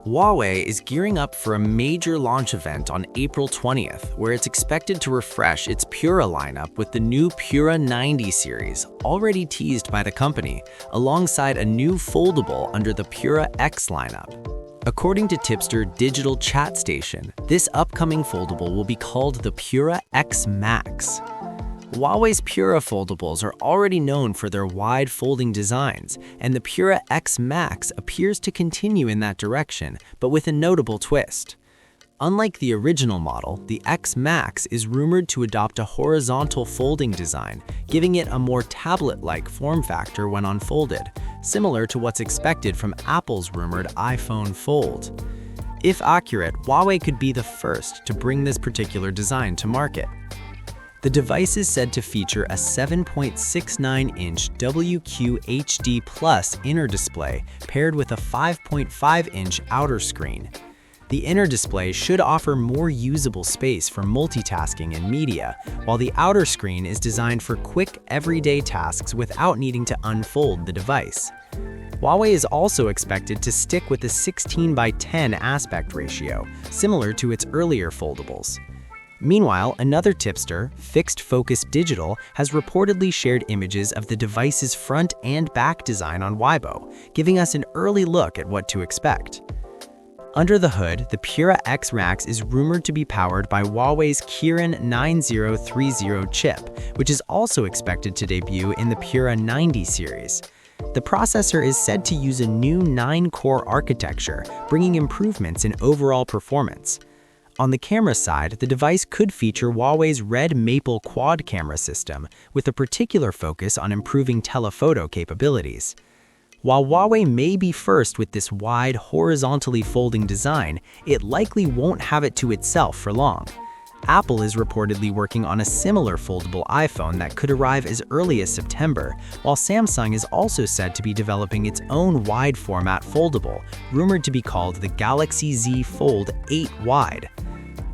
Huawei is gearing up for a major launch event on April 20th, where it's expected to refresh its Pura lineup with the new Pura 90 series, already teased by the company, alongside a new foldable under the Pura X lineup. According to tipster Digital Chat Station, this upcoming foldable will be called the Pura X Max. Huawei's Pura foldables are already known for their wide folding designs, and the Pura X Max appears to continue in that direction, but with a notable twist. Unlike the original model, the X Max is rumored to adopt a horizontal folding design, giving it a more tablet-like form factor when unfolded, similar to what's expected from Apple's rumored iPhone Fold. If accurate, Huawei could be the first to bring this particular design to market. The device is said to feature a 7.69-inch WQHD Plus inner display paired with a 5.5-inch outer screen. The inner display should offer more usable space for multitasking and media, while the outer screen is designed for quick, everyday tasks without needing to unfold the device. Huawei is also expected to stick with the 16:10 aspect ratio, similar to its earlier foldables. Meanwhile, another tipster, Fixed Focus Digital, has reportedly shared images of the device's front and back design on Weibo, giving us an early look at what to expect. Under the hood, the Pura X Max is rumored to be powered by Huawei's Kirin 9030 chip, which is also expected to debut in the Pura 90 series. The processor is said to use a new 9-core architecture, bringing improvements in overall performance. On the camera side, the device could feature Huawei's Red Maple quad camera system, with a particular focus on improving telephoto capabilities. While Huawei may be first with this wide, horizontally folding design, it likely won't have it to itself for long. Apple is reportedly working on a similar foldable iPhone that could arrive as early as September, while Samsung is also said to be developing its own wide-format foldable, rumored to be called the Galaxy Z Fold 8 Wide.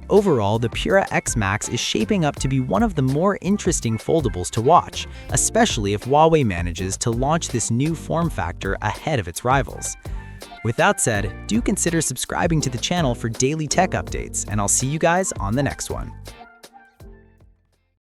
Overall, the Pura X Max is shaping up to be one of the more interesting foldables to watch, especially if Huawei manages to launch this new form factor ahead of its rivals. With that said, do consider subscribing to the channel for daily tech updates, and I'll see you guys on the next one.